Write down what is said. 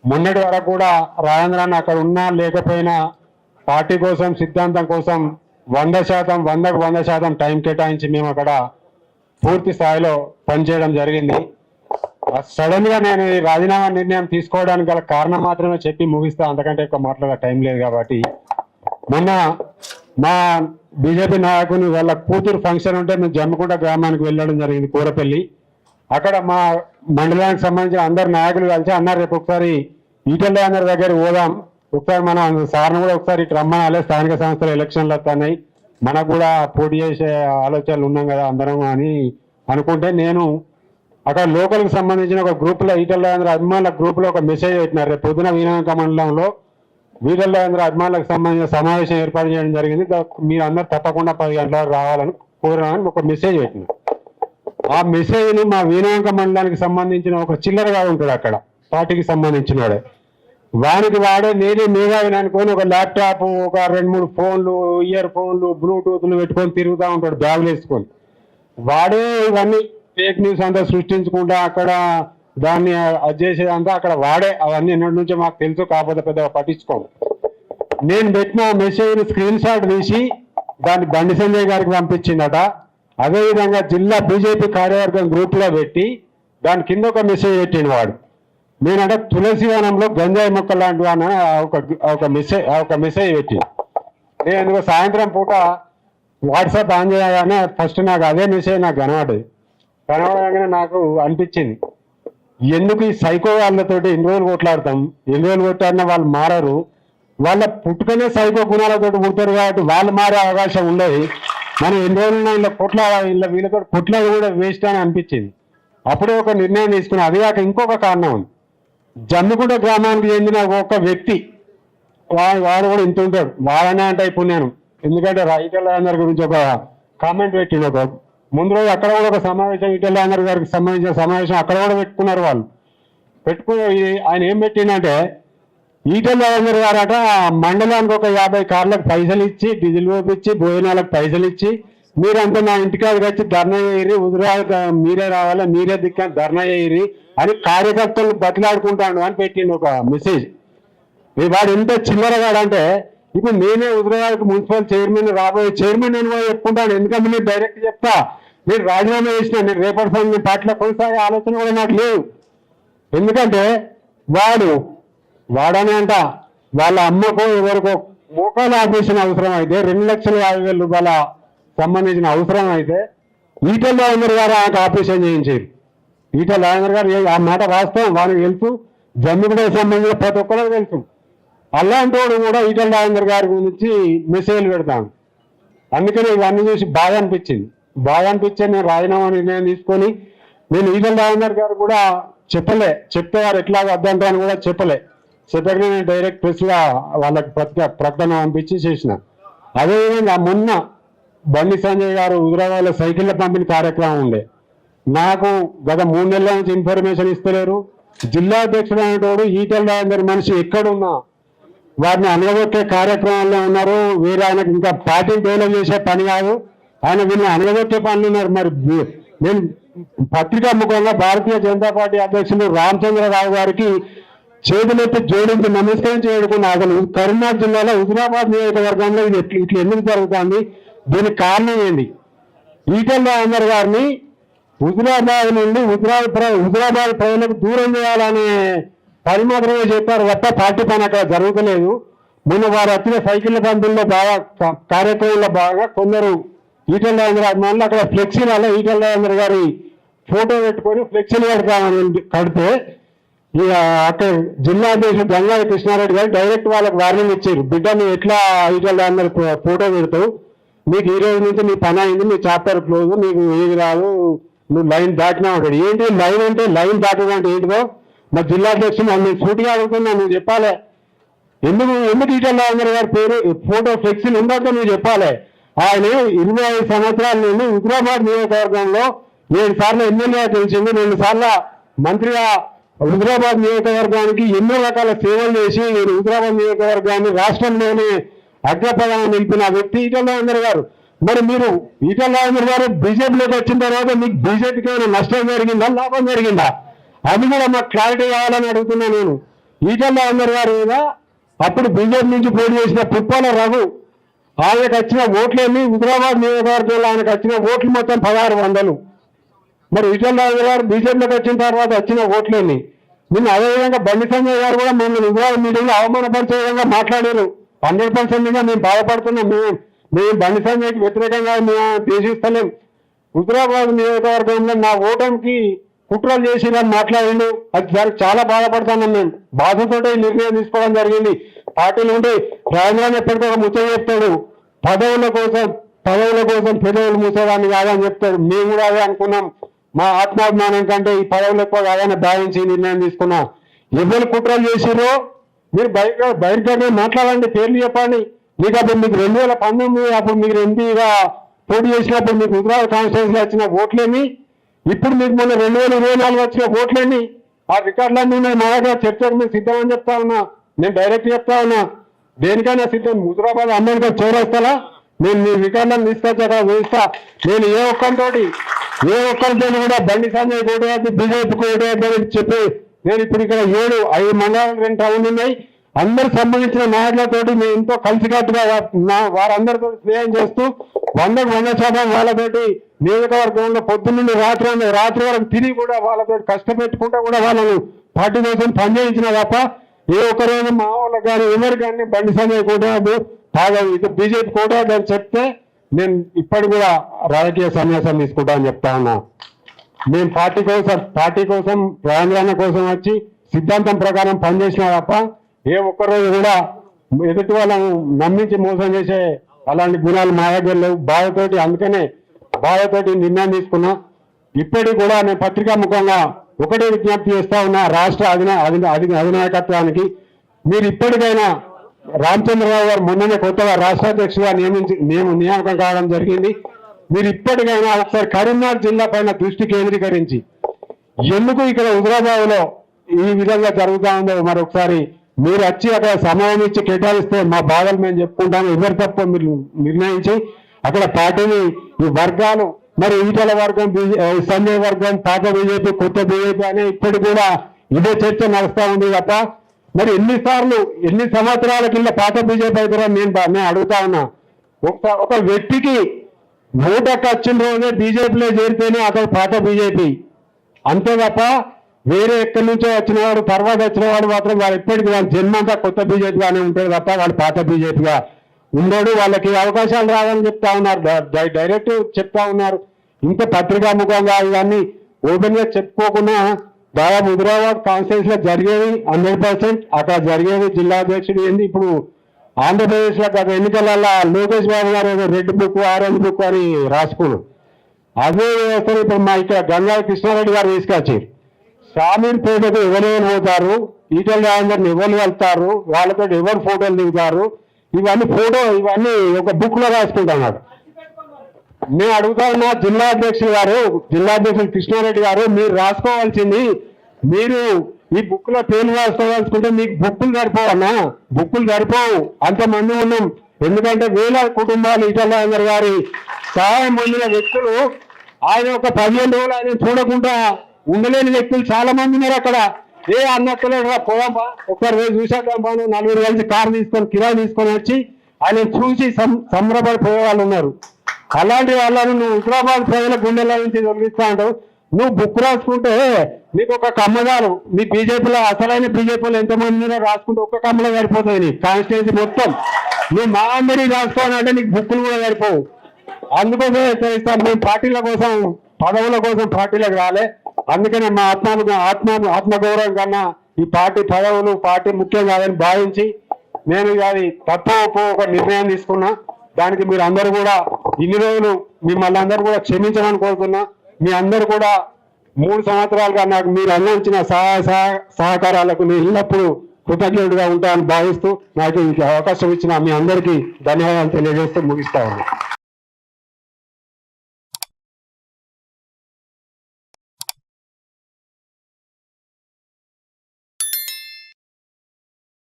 మొన్నటి వరకు కూడా రాజేంద్రన్న అక్కడ ఉన్నా లేకపోయినా పార్టీ కోసం సిద్ధాంతం కోసం 100% 100% టైం కేటాయించి మేము అక్కడ పూర్తి స్థాయిలో పనిచేయడం జరిగింది. సడన్ గా నేను ఈ రాజీనామా నిర్ణయం తీసుకోవడానికి గల కారణం మాత్రమే చెప్పి ముగిస్తా, అంతకంటే ఎక్కువ మాట్లాడే టైం లేదు. కాబట్టి మొన్న మా బీజేపీ నాయకుని వాళ్ళ కూతురు ఫంక్షన్ ఉంటే మేము జమ్మికుంట గ్రామానికి వెళ్ళడం జరిగింది, కూరపల్లి. అక్కడ మా మండలానికి సంబంధించిన అందరు నాయకులు కలిసి అన్నారు, రేపు ఒకసారి ఈటెల అందరి దగ్గర పోదాం, ఒకసారి మన సార్ను కూడా ఒకసారి ఇటు రమ్మనాలే, స్థానిక సంస్థల ఎలక్షన్లు వస్తున్నాయి, మనకు కూడా పోటీ చేసే ఆలోచనలు ఉన్నాం కదా అందరం అని అనుకుంటే, నేను అక్కడ లోకల్కి సంబంధించిన ఒక గ్రూప్లో ఈటెల అభిమానుల గ్రూప్లో ఒక మెసేజ్ పెట్టినారు. రేపు పొద్దున వినాయక మండలంలో ఈటెల అభిమానులకు సంబంధించిన సమావేశం ఏర్పాటు చేయడం జరిగింది, మీరు అందరూ తప్పకుండా 10 గంటలకు రావాలని కోరాలని ఒక మెసేజ్ పెట్టినారు. ఆ మెసేజ్ని మా వినాయక మండలానికి సంబంధించిన ఒక చిల్లరగా ఉంటాడు అక్కడ పార్టీకి సంబంధించిన వాడే, వానికి వాడే నేనే మేధావిని అనుకొని ఒక ల్యాప్టాప్, ఒక 2-3 ఫోన్లు, ఇయర్ ఫోన్లు, బ్లూటూత్లు పెట్టుకొని తిరుగుతూ ఉంటాడు బ్యాగులు వేసుకొని. వాడే ఇవన్నీ ఫేక్ న్యూస్ అంతా సృష్టించకుండా అక్కడ దాన్ని అది చేసేదంతా అక్కడ వాడే. అవన్నీ ఎన్నటి నుంచో మాకు తెలుసు, కాకపోతే పెద్దగా పట్టించుకోము. నేను పెట్టిన మెసేజ్ స్క్రీన్ షాట్ తీసి దాన్ని బండి సంజయ్ గారికి పంపించిందట. అదేవిధంగా జిల్లా బీజేపీ కార్యవర్గం గ్రూప్లో పెట్టి దాని కింద ఒక మెసేజ్ పెట్టిండు వాడు. నేనంటే తులసివనంలో గంజాయి మొక్క లాంటి అని ఒక మెసేజ్ పెట్టి, నేను సాయంత్రం పూట వాట్సాప్ ఆన్ చేయగానే ఫస్ట్ నాకు అదే మెసేజ్ నాకు కనబడగానే నాకు అనిపించింది, ఎందుకు ఈ సైకో వాళ్ళతోటి ఎన్ని రోజులు కొట్లాడతాం, ఎన్ని రోజులు కొట్టాడినా వాళ్ళు మారరు, వాళ్ళ పుట్టుకనే సైకో గుణాలతో పుడతారు కాబట్టి వాళ్ళు మారే అవకాశం ఉండదు, మనం ఎన్ని రోజులు ఇలా వీళ్ళతో కొట్లాడి కూడా వేస్ట్ అని అనిపించింది. అప్పుడే ఒక నిర్ణయం తీసుకున్నా. అది కాక ఇంకొక కారణం ఉంది, జమ్మికుంట గ్రామానికి చెందిన ఒక వ్యక్తి వాడు కూడా ఇంత ఉంటాడు, వాడనే అంటే ఇప్పుడు నేను, ఎందుకంటే ఈటెల రాజేందర్ గురించి ఒక కామెంట్ పెట్టిండు. ఒక ముందు రోజు అక్కడ కూడా ఒక సమావేశం, ఈటెల రాజేందర్ గారికి సంబంధించిన సమావేశం అక్కడ కూడా పెట్టుకున్నారు. వాళ్ళు పెట్టుకుని ఆయన ఏం పెట్టిండంటే, ఈటెల రాజేందర్ గారట మండలానికి ఒక 50 కార్లకు పైసలు ఇచ్చి, డీజిల్ పోపించి, భోజనాలకు పైసలు ఇచ్చి, మీరంతా నా ఇంటికాడికి వచ్చి ధర్నా చేయరి, మీరే రావాలి, మీరే దిక్కని ధర్నా చేయరి అని కార్యకర్తలు బతిలాడుకుంటాడు అని పెట్టిండు ఒక మెసేజ్. వాడు ఎంత చిల్లరగాడంటే, ఇప్పుడు నేనే హుజరాబాద్ మున్సిపల్ చైర్మన్, రాబోయే చైర్మన్ అని చెప్పుకుంటాను. ఎందుకంటే నేను డైరెక్ట్ చెప్తా, నేను రాజీనామా చేసిన, నేను రేపటి సంగతి పార్టీలో కొనసాగే ఆలోచన కూడా నాకు లేవు. ఎందుకంటే వాడనే అంట వాళ్ళ అమ్మకో ఎవరికో మోకాలు ఆపరేషన్ అవసరం అయితే 2,50,000 రూపాయల సంబంధించిన అవసరం అయితే ఈటెల రాజేందర్ గారు ఆయనకు ఆపరేషన్ చేయించారు. ఈటెల రాజేందర్ గారు ఆ మాట వాస్తవం, వారికి తెలుసు, జమ్మిగూడకు సంబంధించిన ప్రతి ఒక్కరికి తెలుసు. అలాంటి వాడు కూడా ఈటెల రాజేందర్ గారి గురించి మెసేజ్లు పెడతాను. అందుకని ఇవన్నీ చూసి బాగా అనిపించింది. నేను రాజీనామా నిర్ణయం తీసుకొని, నేను ఈటెల రాజేందర్ గారు కూడా చెప్పేవారు ఎట్లా వద్దంటారని కూడా చెప్పగానే నేను డైరెక్ట్ ప్రెస్గా వాళ్ళకి ప్రకటన పంపించి చేసిన. అదేవిధంగా మొన్న బండి సంజయ్ గారు హుజరాబాద్లో సైకిళ్ళ పంపిణీ కార్యక్రమం ఉండే, నాకు గత 3 నెలల నుంచి ఇన్ఫర్మేషన్ ఇస్తలేరు. జిల్లా అధ్యక్షుడు అనేటోడు ఈటెల రాజేందర్ మనిషి ఎక్కడున్నా వారిని అనగదొక్కే కార్యక్రమాల్లో ఉన్నారు. వేరే ఆయనకు ఇంకా పార్టీని డెవలప్ చేసే పని కాదు, ఆయన వీళ్ళని అనగదొక్కే పనులు ఉన్నారు. మరి నేను పత్రికా ముఖంగా భారతీయ జనతా పార్టీ అధ్యక్షులు రామచంద్రరావు గారికి చేతులెత్తి జోడించి నమస్కరించి వేడుకున్న, అసలు కరీంనగర్ జిల్లాలో హుజరాబాద్ నియోజకవర్గంలో ఇది ఇట్లా ఎందుకు జరుగుతుంది, దీనికి కారణం ఏంటి? ఈటెల రాజేందర్ గారిని హుజరాబాద్ నుండి హుజరాబాద్ ప్రజలకు దూరం చేయాలనే పని మాత్రమే చెప్పారు తప్ప పార్టీ పని అక్కడ జరుగుతలేదు. మొన్న వారు వచ్చిన సైకిళ్ళ పంపిణీలో బాగా కార్యక్రమంలో బాగా కొందరు ఈటెల రాజేందర్ అభిమానులు అక్కడ ఫ్లెక్సీలలో ఈటెల రాజేందర్ గారి ఫోటో పెట్టుకొని ఫ్లెక్సీలు కడితే ఇక అక్కడ జిల్లా అధ్యక్షుడు గంగాధర కృష్ణారెడ్డి గారు డైరెక్ట్ వాళ్ళకి వార్నింగ్ ఇచ్చారు, బిడ్డ నువ్వు ఎట్లా ఈటెల రాజేందర్ ఫోటో పెడతావు, నీకు ఈ రోజు నుంచి నీ పని అయింది, నీ చాప్టర్ క్లోజ్, నీకు ఏది రాదు, నువ్వు లైన్ దాటినా ఉంటాడు. ఏంటి లైన్ అంటే, లైన్ దాటడం అంటే ఏంటిదో మా జిల్లా అధ్యక్షుడు నేను సూటిగా అడుగుతున్నా, నువ్వు చెప్పాలి. ఎందుకు ఈటెల రాజేందర్ గారి పేరు ఫోటో ఫ్లెక్సీలు ఉండొద్దో నువ్వు చెప్పాలి. ఆయన 25 సంవత్సరాల నుండి హుజరాబాద్ నియోజకవర్గంలో 7 సార్లు ఎమ్మెల్యే తెలిసింది, 2 సార్లు మంత్రిగా హుజరాబాద్ నియోజకవర్గానికి ఎన్నో రకాల సేవలు చేసి హుజరాబాద్ నియోజకవర్గాన్ని రాష్ట్రంలోనే అగ్రపదాన్ని నిలిపిన వ్యక్తి ఈటెల రాజేందర్ గారు. మరి మీరు ఈటెల రాజేందర్ గారు బీజేపీలోకి వచ్చిన తర్వాత మీకు బీజేపీకి ఏమైనా నష్టం జరిగిందా, లాభం జరిగిందా? అది కూడా మాకు క్లారిటీ కావాలని అడుగుతున్నా నేను. ఈటల రాజేందర్ గారు మీద అప్పుడు బీజేపీ నుంచి పోటీ చేసిన పుప్పాల రఘు ఆయనకు వచ్చిన ఓట్లేమి హుజరాబాద్ నియోజకవర్గంలో ఆయనకు వచ్చిన ఓట్లు మొత్తం 1600. మరి ఈటల రాజేందర్ గారు బీజేపీలోకి వచ్చిన తర్వాత వచ్చిన ఓట్లేమి. నిన్న అదేవిధంగా బండి సంజయ్ గారు కూడా మేము హుజరాబాద్ మీటింగ్లో అవమానపరిచే విధంగా మాట్లాడారు. 100% మేము బాధపడుతున్నాం. మేము బండి సంజయ్కి వ్యతిరేకంగా మేము దేశిస్తలేం. హుజరాబాద్ నియోజకవర్గంలో నా ఓటమికి కుట్రలు చేసిరని మాట్లాడిండు. అది దానికి చాలా బాధపడుతున్నాం. మేము బాధతోటే నిర్ణయం తీసుకోవడం జరిగింది. పార్టీలు ఉంటే రాజధాని ఎప్పటికీ ఒక ముచ్చట చెప్తాడు, పదవుల కోసం పెదవులు మూసేదాన్ని కాదని చెప్తాడు. మేము కూడా అదే అనుకున్నాం. మా ఆత్మాభిమానం కంటే ఈ పదవులు ఎక్కువ కాదని భావించి నిర్ణయం తీసుకున్నాం. ఎవరు కుట్రలు చేసిరో మీరు బయటగా మాట్లాడండి, పేర్లు చెప్పండి. మీకు అప్పుడు మీకు 2019 అప్పుడు మీరు ఎంపీగా పోటీ చేసినప్పుడు మీకు హుజరాబాద్ కాన్స్టిట్యూన్సీలో వచ్చిన ఓట్లేమి, ఇప్పుడు మీకు మొన్న 2024 వచ్చిన ఓట్లేమి, ఆ రికార్డులన్నీ ఉన్నాయి. మా దగ్గర చర్చకు మేము సిద్ధమని చెప్తా ఉన్నా. నేను డైరెక్ట్ చెప్తా ఉన్నా, దేనికైనా సిద్ధం. హుజరాబాద్ అంబేద్కర్ చౌరస్తాలా నేను మీ రికార్డులను తీసుకొచ్చాక వేస్తా. నేను ఏ ఒక్కరితో కూడా బండి సంజయ్ ఓటేద్దు, బీజేపీకి ఓటేద్దు అని చెప్పి నేను ఇప్పుడు ఇక్కడ 5 మండలాలు 2 టౌన్లు ఉన్నాయి. అందరు సంబంధించిన నాయకులతోటి నేను ఎంతో కలిసికట్టుగా వారందరితో స్నేహం చేస్తూ 100% వాళ్ళతోటి నియోజకవర్గంలో పొద్దున్నుండి రాత్రి వరకు తిరిగి కూడా వాళ్ళతో కష్టపెట్టుకుంటా కూడా వాళ్ళను పార్టీ కోసం పనిచేయించిన తప్ప ఏ ఒక్కరైనా మా వాళ్ళకి కానీ ఎవరికి కానీ బండి సంజయ్ కోటేద్దు, బీజేపీ కోటేద్దు అని చెప్తే నేను ఇప్పటి కూడా రాజకీయ సన్యాసం తీసుకుంటా అని చెప్తా ఉన్నా. మేము పార్టీ కోసం రాజధాని కోసం వచ్చి సిద్ధాంతం ప్రకారం పనిచేసినా తప్ప ఏ ఒక్కరోజు కూడా ఎదుటి వాళ్ళను నమ్మించి మోసం చేసే అలాంటి గుణాలు మా దగ్గర లేవు. బాధతోటి నిర్ణయం తీసుకున్నా. ఇప్పటికి కూడా నేను పత్రికా ముఖంగా ఒకటే విజ్ఞప్తి చేస్తా ఉన్నా రాష్ట్ర అధినాయకత్వానికి, మీరు ఇప్పటికైనా రామచంద్రరావు గారు మొన్ననే కొత్తగా రాష్ట్ర అధ్యక్షుడిగా నియామకం కావడం జరిగింది. మీరు ఇప్పటికైనా ఒకసారి కరీంనగర్ జిల్లా పైన దృష్టి కేంద్రీకరించి ఎందుకు ఇక్కడ హుజరాబాద్ లో ఈ విధంగా జరుగుతా ఉందో మరొకసారి మీరు వచ్చి అక్కడ సమయం ఇచ్చి కేటాయిస్తే మా బాధలు మేము చెప్పుకుంటాము. ఎవరి తప్ప మీరు నిర్ణయించి అక్కడ పార్టీని ఈ వర్గాలు మరి ఈటల వర్గం, సంజయ్ వర్గం, పాత బీజేపీ, కొత్త బీజేపీ అనే ఇప్పటికి కూడా ఇదే చర్చ నడుస్తూ ఉంది తప్ప మరి ఎన్ని సంవత్సరాల కింద పాత బీజేపీ అయితే నేను అడుగుతా ఉన్నా. ఒక వ్యక్తికి ఓటకు వచ్చిన రోజే బీజేపీలో చేరితేనే అతను పాత బీజేపీ అంతే తప్ప వేరే ఎక్కడి నుంచో వచ్చిన వాడు తర్వాత వచ్చిన వాడు మాత్రం వాడు ఎప్పటికీ వాళ్ళ జన్మంతా కొత్త బీజేపీగానే ఉంటాడు తప్ప వాళ్ళు పాత బీజేపీగా ఉండడు. వాళ్ళకి అవకాశాలు రావాలని చెప్తా ఉన్నారు, డైరెక్ట్ చెప్తా ఉన్నారు. ఇంత పత్రికాముఖంగా ఇవన్నీ ఓపెన్ గా చెప్పుకోకుండా దాదాపు హుజరాబాద్ కాన్స్టిట్యూన్సీలో జరిగేది 100%. అక్కడ జరిగేది జిల్లా అధ్యక్షుడు ఏంది. ఇప్పుడు ఆంధ్రప్రదేశ్ లో గత ఎన్నికలలో లోకేష్ బాబు గారు ఏదో రెడ్ బుక్, ఆరెంజ్ బుక్ అని రాసుకున్నాడు. అదే వ్యవస్థను ఇప్పుడు మా ఇక్కడ గంగాధర కృష్ణారెడ్డి గారు తీసుకొచ్చారు. షామీర్పేటకు ఎవరెవరు పోతారు, ఈటల రాజేందర్ని ఎవరు వెళ్తారు, వాళ్ళతో ఎవరు ఫోటోలు దిగుతారు, ఇవన్నీ ఒక బుక్ లో రాసుకుంటున్నాడు. నేను అడుగుతా ఉన్నా జిల్లా అధ్యక్షుడు కృష్ణారెడ్డి గారు, మీరు రాసుకోవాల్సింది, మీరు ఈ బుక్ లో పేర్లు రాసుకోవాల్సుకుంటే మీకు బుక్కులు సరిపోవన్నా, బుక్కులు సరిపోవు. అంతమంది ఉన్నాం. ఎందుకంటే వేల కుటుంబాలు ఈటల రాజేందర్ గారి సహాయం పొందిన వ్యక్తులు. ఆయన ఒక 15 రోజులు ఆయన చూడకుండా ఉండలేని వ్యక్తులు చాలా మంది ఉన్నారు అక్కడ. అన్నట్టుగా పోదాంపా ఒకసారి వేసి చూసాక నలుగురు కలిసి కారు తీసుకొని కిరాయి తీసుకొని వచ్చి ఆయన చూసి సంబరపడిపోయే వాళ్ళు ఉన్నారు. అలాంటి వాళ్ళను నువ్వు హుజరాబాద్ ప్రజల గుండెల నుంచి తొలగిస్తా అంటావు. నువ్వు బుక్ రాసుకుంటే నీకు ఒక కమ్మదారు, నీ బీజేపీలో అసలైన బీజేపీలో ఎంతమంది రాసుకుంటే ఒక్క కమ్మలో సరిపోతుంది. నీ కాన్స్టిట్యూన్సీ మొత్తం నువ్వు మా అందరి రాసుకోవాలంటే నీకు బుక్కులు కూడా సరిపోవు. అందుకోసమే హెచ్చరిస్తాను, మేము పార్టీల కోసం పదవుల కోసం పార్టీలకు రాలే. అందుకనే మా ఆత్మగౌరవం కన్నా ఈ పార్టీ పదవులు పార్టీ ముఖ్యం కాదని భావించి నేను అది తప్ప ఒక నిర్ణయం తీసుకున్నా. దానికి మీరు అందరూ కూడా ఇన్ని రోజులు మిమ్మల్ని అందరూ కూడా క్షమించమని కోరుతున్నా. మీ అందరూ కూడా 3 సంవత్సరాలుగా నాకు మీరు అందించిన సహకారాలకు నేను ఎల్లప్పుడూ కృతజ్ఞుడిగా ఉంటానని భావిస్తూ నాకు ఈ అవకాశం ఇచ్చిన మీ అందరికీ ధన్యవాదాలు తెలియజేస్తూ ముగిస్తా ఉన్నాను.